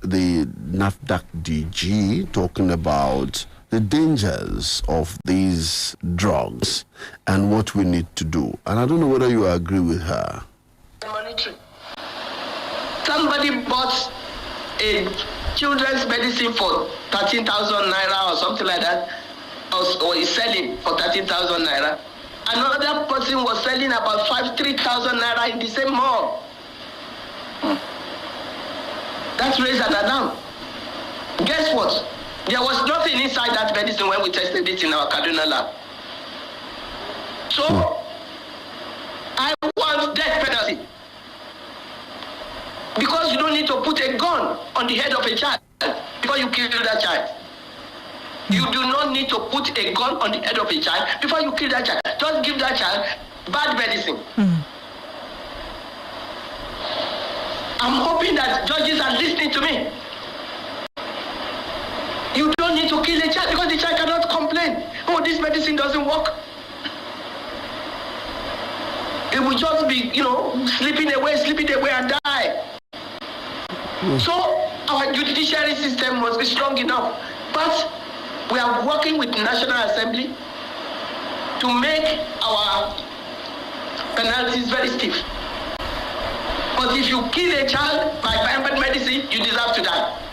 the NAFDAC DG talking about the dangers of these drugs and what we need to do. And I don't know whether you agree with her. Monitoring. Somebody bought a children's medicine for 13,000 naira or something like that, or is selling for 13,000 naira. Another person was selling about 3,000 naira in the same mall. That's raised and down. Guess what? There was nothing inside that medicine when we tested it in our Kaduna lab. So, I want death penalty. Because you don't need to put a gun on the head of a child before you kill that child. You do not need to put a gun on the head of a child before you kill that child. Just give that child bad medicine. I'm hoping that judges are listening to me. You don't need to kill a child because the child cannot complain. Oh, this medicine doesn't work. It will just be, slipping away and die. So our judiciary system must be strong enough. But we are working with the National Assembly to make our penalties very stiff. But if you kill a child by bad medicine, you deserve to die.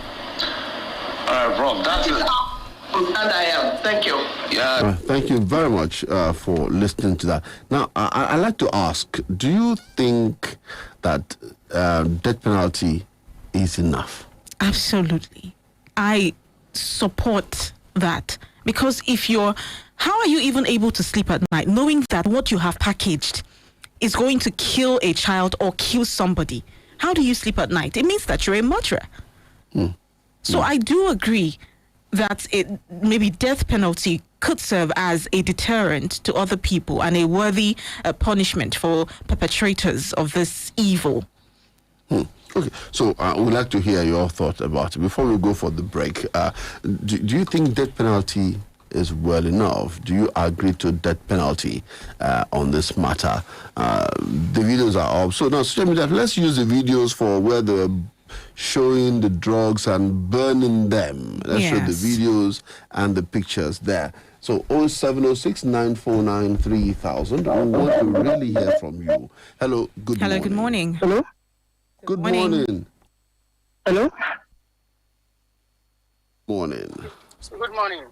Bro, that is how I am. Thank you. Yeah. Thank you very much for listening to that. Now, I'd like to ask, do you think that death penalty is enough? Absolutely. I support that. Because how are you even able to sleep at night knowing that what you have packaged is going to kill a child or kill somebody? How do you sleep at night? It means that you're a murderer. So I do agree that maybe death penalty could serve as a deterrent to other people and a worthy punishment for perpetrators of this evil. Okay, so we'd like to hear your thoughts about it. Before we go for the break, do you think death penalty is well enough? Do you agree to death penalty on this matter? The videos are up. So now, let's use the videos for where they're showing the drugs and burning them. Let's show the videos and the pictures there. So 0706 949 3000. I want to really hear from you. Hello, good morning. Hello, good morning. Hello? Good morning. Hello? Morning. Good morning.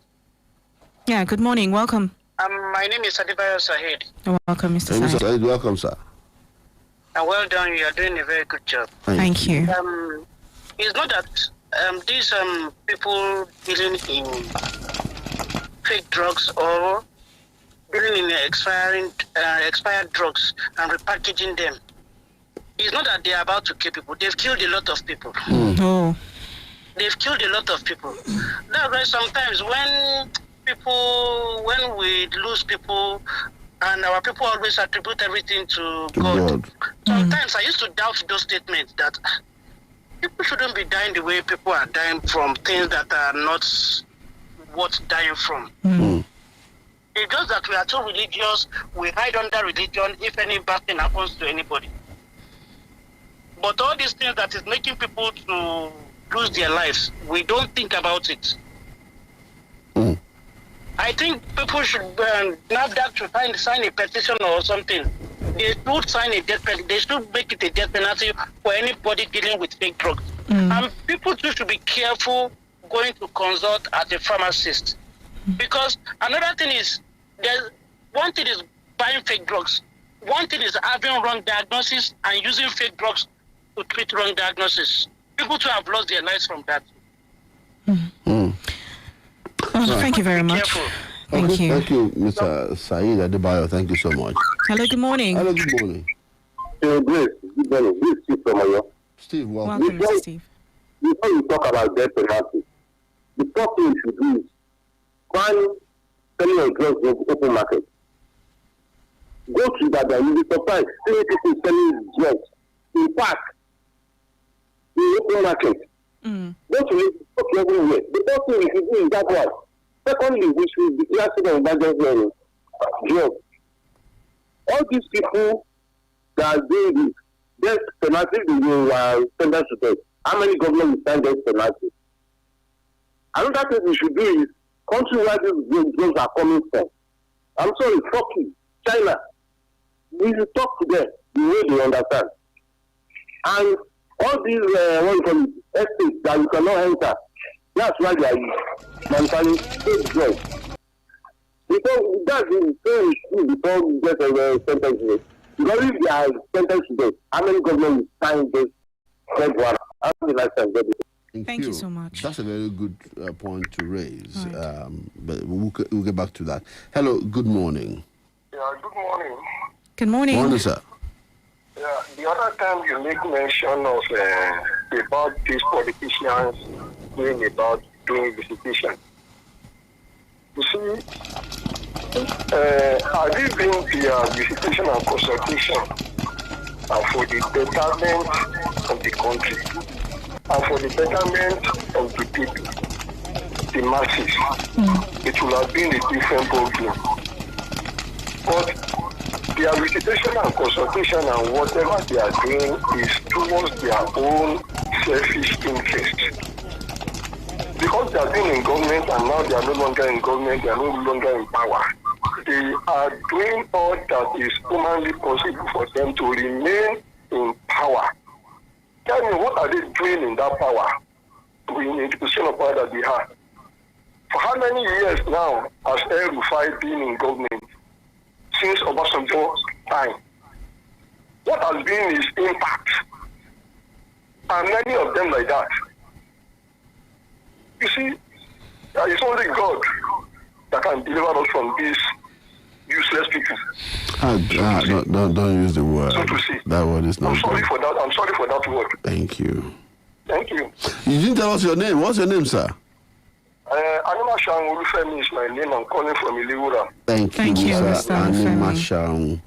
Yeah, good morning. Welcome. My name is Adibayo Sahid. Welcome, Mr. Mr. Said. Said, welcome, sir. Well done. You are doing a very good job. Thank you. It's not that these people dealing in fake drugs or dealing in expired drugs and repackaging them. It's not that they are about to kill people. They've killed a lot of people. Oh. They've killed a lot of people. That's why sometimes when we lose people, and our people always attribute everything to God. Sometimes I used to doubt those statements that people shouldn't be dying the way people are dying from things that are not worth dying from. It's just that we are too religious. We hide under religion if any bad thing happens to anybody. But all these things that is making people to lose their lives, we don't think about it. I think people should NAFDAC to sign a petition or something. They should sign a death penalty. They should make it a death penalty for anybody dealing with fake drugs. And people too should be careful going to consult at a pharmacist. Because another thing is, one thing is buying fake drugs. One thing is having wrong diagnosis and using fake drugs to treat wrong diagnosis. People too have lost their lives from that. Thank you very much. Thank you. Thank you, Mr. Saeed Adebayo. Thank you so much. Hello, good morning. Hello, good morning. Grace, good morning. This is Steve from Oyo. Steve, welcome. Welcome, Mr. Steve. Before you talk about death penalty, the first thing you should do is ban selling of drugs in the open market. Go to that, you'll be surprised. See people selling drugs. In fact, in the open market. Go to it, everywhere. The first thing we should do is that one. Secondly, we should declare state of emergency on drugs. All these people that are doing this, death penalty, they will send us to death. how many governors will sign death penalty? Another thing we should do is country where these drugs are coming from. I'm sorry, Turkey, China. We should talk to them the way they understand. And all these estates that you cannot enter, that's why they are manufacturing fake drugs. Because that's the thing we should before we get a sentence. Because if they are sentenced to death, how many governments will sign this death warrant? How many lifetimes get it? Thank you so much. That's a very good point to raise. Right. But we'll get back to that. Hello, good morning. Yeah, good morning. Good morning. Morning, sir. Yeah, the other time you make mention of about these politicians doing visitation. You see, have you been the visitation and consultation for the betterment of the country and for the betterment of the people, the masses? It will have been a different ballgame. But their visitation and consultation and whatever they are doing is towards their own selfish interest. Because they have been in government and now they are no longer in government, they are no longer in power. They are doing all that is humanly possible for them to remain in power. Tell me, what are they doing in that power? In the position of power that they have. For how many years now has El Rufai been in government? Since Obasanjo's time. What has been his impact? And many of them like that. You see, it's only God that can deliver us from these useless people. Don't use the word. So to say. That word is not I'm sorry good. for that. I'm sorry for that word. Thank you. Thank you. You didn't tell us your name. What's your name, sir? Anima Shang Olufemi is my name. I'm calling from Iliwura. Thank you, Mr. sir. Anima Shang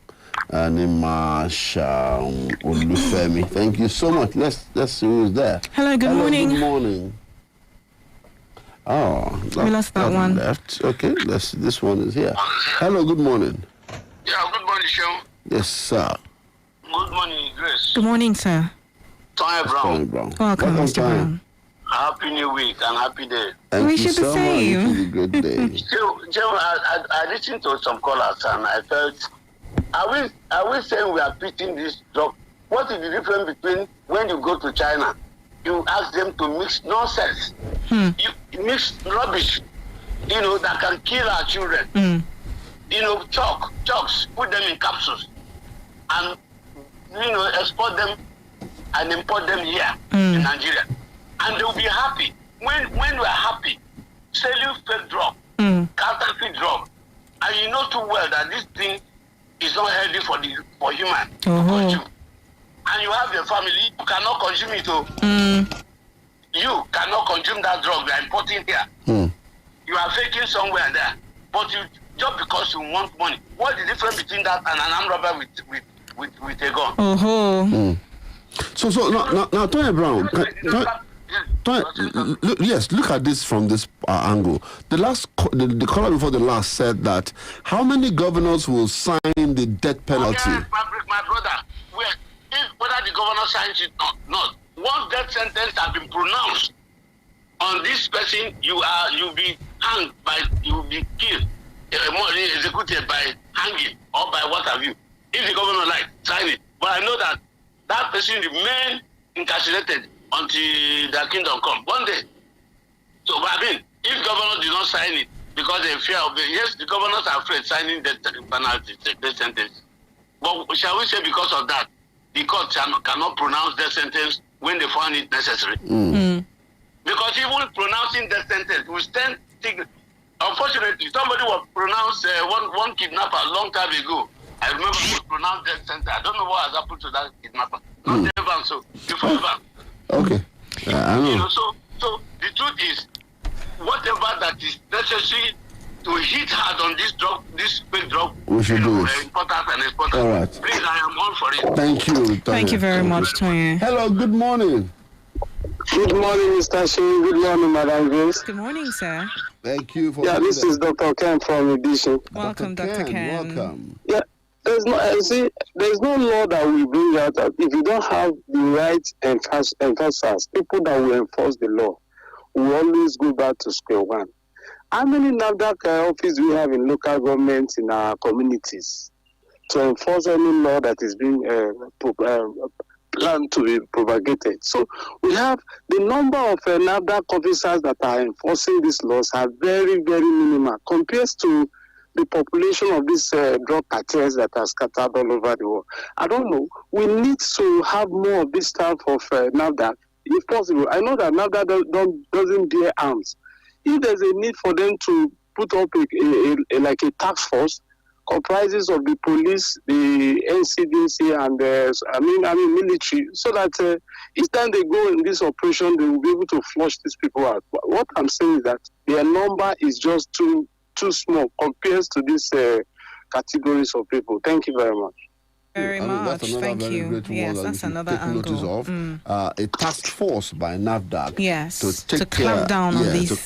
Olufemi. Thank you so much. Let's see who's there. Hello, good morning. Good morning. Oh, We lost that one. Left. Okay, this one is here. Hello, good morning. Yeah, good morning, Sean. Yes, sir. Good morning, Grace. Good morning, sir. Tony Tony Brown. Brown. Welcome, Mr. Tony. Brown. Happy New Week and happy day. Thank Wish you you the so same. much. It's a good day. So, Joe, I listened to some callers and I felt, are we saying we are pitching this drug? What is the difference between when you go to China, you ask them to mix nonsense, you mix rubbish, that can kill our children. Chalks, put them in capsules, and export them and import them here in Nigeria, and they'll be happy. When we're happy, selling fake drug, counterfeit drug, and you know too well that this thing is not healthy for human to consume, and you have your family, you cannot consume it. You cannot consume that drug they are importing here. You are faking somewhere there, but you just because you want money. What's the difference between that and an armed robber with a gun? So now, Tony Brown. Look at this from this angle. The caller before the last said that how many governors will sign the death penalty? Okay, my brother, whether the governor signs it or not, once death sentence has been pronounced on this person, you'll be hanged you'll be killed, executed by hanging or by what have you. If the governor sign it, but I know that person remain incarcerated until the kingdom come one day. So, if governor did not sign it because they fear of the governors are afraid signing the penalty, the sentence. But shall we say because of that, the court cannot pronounce the sentence when they find it necessary? Because even pronouncing the sentence will stand. Unfortunately, somebody was pronounced one kidnapper a long time ago. I remember he was pronounced death sentence. I don't know what has happened to that kidnapper. Not ever so. Before ever. Okay. I know. So the truth is, whatever that is necessary to hit hard on this drug, this big drug, we should do it. Importers and exporters. All right. Please, I am all for it. Thank you. Tony. Thank you very much, Tony. Hello, good morning. Good morning, Mr. Shane. Good morning, Madam Grace. Good morning, sir. Thank you for this is Dr. Ken from Judicial. Welcome, Dr. Ken. Welcome. there's no law that will bring out that if you don't have the right enforcers, people that will enforce the law, will always go back to square one. How many NAFDAC offices do we have in local governments in our communities to enforce any law that is being planned to be propagated? So we have the number of NAFDAC officers that are enforcing these laws are very, very minimal compared to the population of these drug cartels that are scattered all over the world. I don't know. We need to have more of this type of NAFDAC, if possible. I know that NAFDAC doesn't bear arms. If there's a need for them to put up a task force comprises of the police, the NCDC, and military, so that each time they go in this operation, they will be able to flush these people out. What I'm saying is that their number is just too small compared to these categories of people. Thank you very much. Very much. Thank you. Yes, that's another angle. A task force by NAFDAC to clamp down on these.